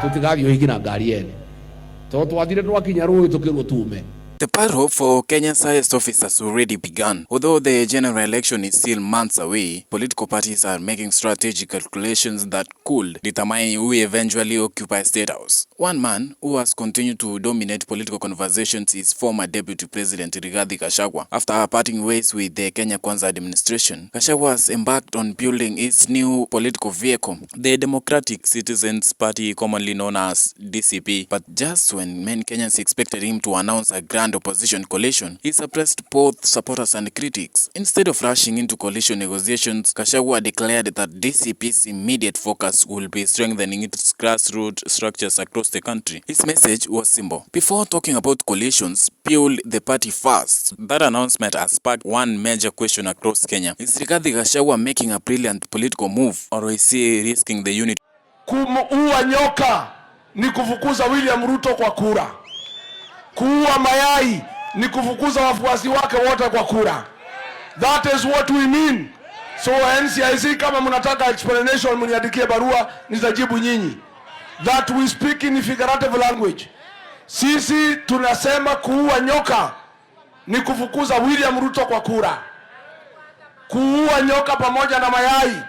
tutigathio higina ngari ene to twathire twakinya rũĩ tukĩgũtume. The battle for Kenya's highest office has already begun. Although the general election is still months away, political parties are making strategic calculations that could determine who eventually occupies State House. One man who has continued to dominate political conversations is former Deputy President Gachagua. After parting ways with the Kenya Kwanza administration, Gachagua has embarked on building its new political vehicle, the Democratic Citizens Party, commonly known as DCP. But just when many Kenyans expected him to announce a grand opposition coalition, he suppressed both supporters and critics. Instead of rushing into coalition negotiations, Gachagua declared that DCP's immediate focus will be strengthening its grassroots structures across the country. His message was simple: before talking about coalitions, build the party first. That announcement has sparked one major question across Kenya. Is Rigathi Gachagua making a brilliant political move, or is he risking the unity? Kumuua nyoka ni kufukuza William Ruto kwa kura. Kuua mayai ni kufukuza wafuasi wake wote kwa kura. That is what we mean. So NCIC, kama mnataka explanation mniandikie barua, nitajibu nyinyi. That we speak in figurative language. Sisi tunasema kuua nyoka ni kufukuza William Ruto kwa kura. Kuua nyoka pamoja na mayai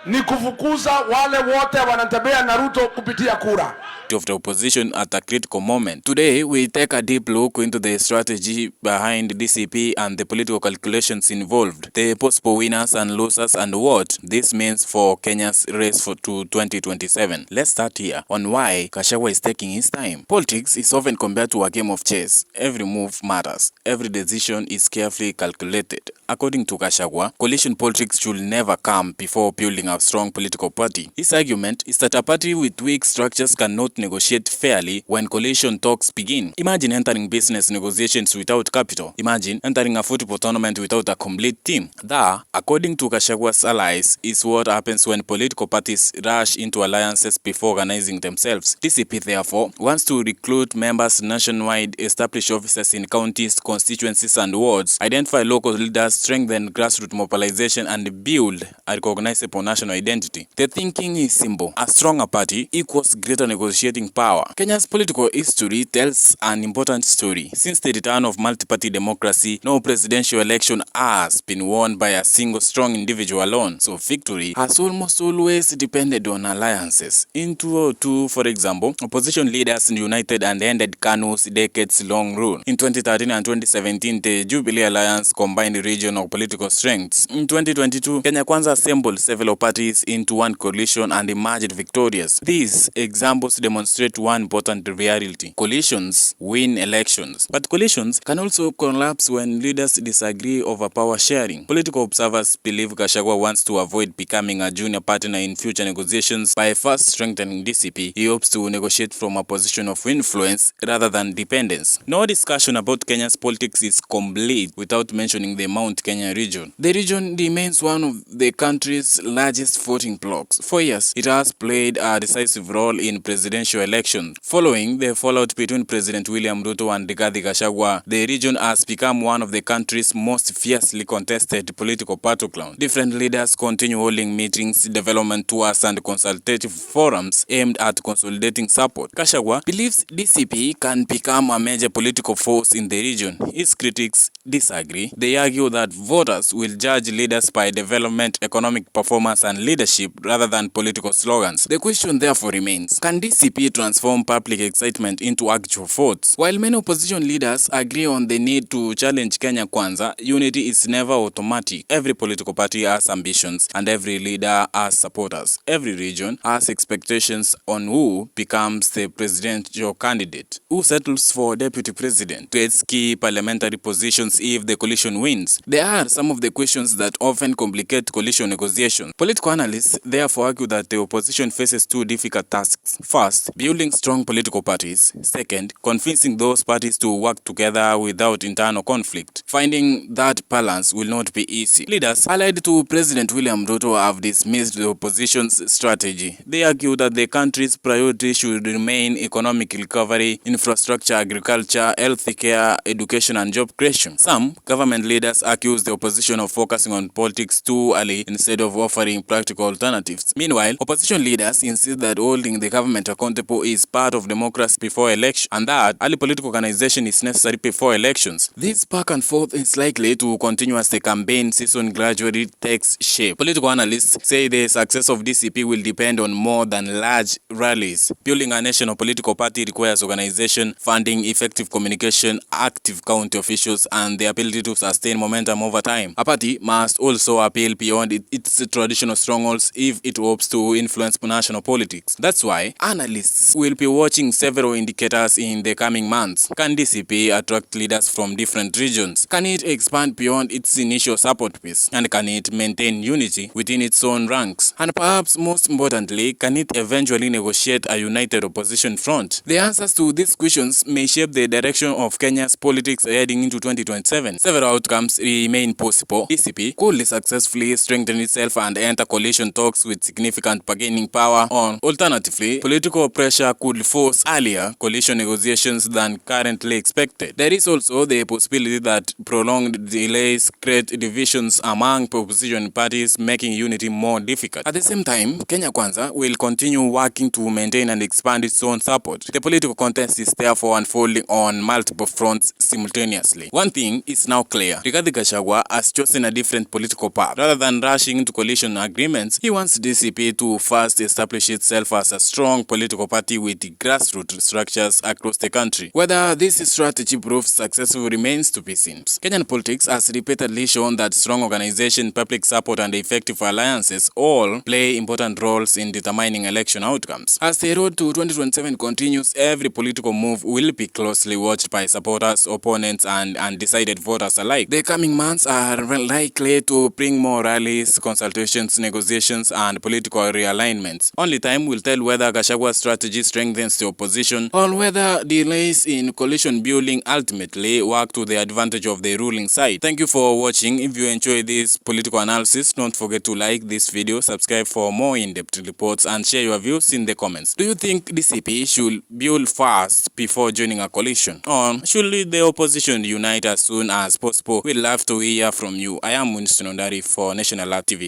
ni kufukuza wale wote wanatembea na Ruto kupitia kura. Of the opposition at a critical moment. Today, we take a deep look into the strategy behind DCP and the political calculations involved, the possible winners and losers, and what this means for Kenya's race to 2027. Let's start here on why Gachagua is taking his time. Politics is often compared to a game of chess. Every move matters. Every decision is carefully calculated. According to Gachagua, coalition politics should never come before building a strong political party. His argument is that a party with weak structures cannot negotiate fairly when coalition talks begin. Imagine entering business negotiations without capital. Imagine entering a football tournament without a complete team. That, according to Gachagua's allies, is what happens when political parties rush into alliances before organizing themselves. DCP, therefore, wants to recruit members nationwide, establish offices in counties, constituencies, and wards, identify local leaders, strengthen grassroots mobilization, and build a recognizable national identity. The thinking is simple: a stronger party equals greater negotiating power. Kenya's political history tells an important story. Since the return of multi-party democracy, no presidential election has been won by a single strong individual alone. So victory has almost always depended on alliances. In 2002, for example, opposition leaders united and ended KANU's decades-long rule. In 2013 and 2017, the Jubilee Alliance combined regional political strengths. In 2022, Kenya Kwanza assembled several parties into one coalition and emerged victorious. These examples demonstrate one important reality: coalitions win elections, but coalitions can also collapse when leaders disagree over power sharing. Political observers believe Gachagua wants to avoid becoming a junior partner in future negotiations. By first strengthening DCP, he hopes to negotiate from a position of influence rather than dependence. No discussion about Kenya's politics is complete without mentioning the Mount Kenya region. The region remains one of the country's largest voting blocks. For years, it has played a decisive role in presidential election. Following the fallout between President William Ruto and Rigathi Gachagua, the region has become one of the country's most fiercely contested political battlegrounds. Different leaders continue holding meetings, development tours, and consultative forums aimed at consolidating support. Gachagua believes DCP can become a major political force in the region. His critics disagree. They argue that voters will judge leaders by development, economic performance, and leadership rather than political slogans. The question therefore remains: can DCP transform public excitement into actual votes? While many opposition leaders agree on the need to challenge Kenya Kwanza, unity is never automatic. Every political party has ambitions, and every leader has supporters. Every region has expectations on who becomes the presidential candidate, who settles for deputy president, gets key parliamentary positions if the coalition wins. There are some of the questions that often complicate coalition negotiations. Political analysts therefore argue that the opposition faces two difficult tasks. First, building strong political parties. Second, convincing those parties to work together without internal conflict. Finding that balance will not be easy. Leaders allied to President William Ruto have dismissed the opposition's strategy. They argue that the country's priority should remain economic recovery, infrastructure, agriculture, healthcare, education, and job creation. Some government leaders are accused the opposition of focusing on politics too early instead of offering practical alternatives. Meanwhile, opposition leaders insist that holding the government accountable is part of democracy before election, and that early political organization is necessary before elections. This back and forth is likely to continue as the campaign season gradually takes shape. Political analysts say the success of DCP will depend on more than large rallies. Building a national political party requires organization, funding, effective communication, active county officials, and the ability to sustain momentum over time. A party must also appeal beyond its traditional strongholds if it hopes to influence national politics. That's why analysts will be watching several indicators in the coming months. Can DCP attract leaders from different regions? Can it expand beyond its initial support base? And can it maintain unity within its own ranks? And perhaps most importantly, can it eventually negotiate a united opposition front? The answers to these questions may shape the direction of Kenya's politics heading into 2027. Several outcomes remain possible. DCP could successfully strengthen itself and enter coalition talks with significant bargaining power on. Alternatively, political pressure could force earlier coalition negotiations than currently expected. There is also the possibility that prolonged delays create divisions among opposition parties, making unity more difficult. At the same time, Kenya Kwanza will continue working to maintain and expand its own support. The political contest is therefore unfolding on multiple fronts simultaneously. One thing is now clear. Gachagua has chosen a different political path. Rather than rushing into coalition agreements, he wants DCP to first establish itself as a strong political party with grassroots structures across the country. Whether this strategy proves successful remains to be seen. Kenyan politics has repeatedly shown that strong organization, public support, and effective alliances all play important roles in determining election outcomes. As the road to 2027 continues, every political move will be closely watched by supporters, opponents, and undecided voters alike. The coming months are likely to bring more rallies, consultations, negotiations, and political realignments. Only time will tell whether Gachagua's strategy strengthens the opposition or whether delays in coalition building ultimately work to the advantage of the ruling side. Thank you for watching. If you enjoy this political analysis, don't forget to like this video, subscribe for more in-depth reports, and share your views in the comments. Do you think DCP should build fast before joining a coalition? Or should the opposition unite as soon as possible? We'd love to hear from you. I am Winston Ondari for National Lab TV.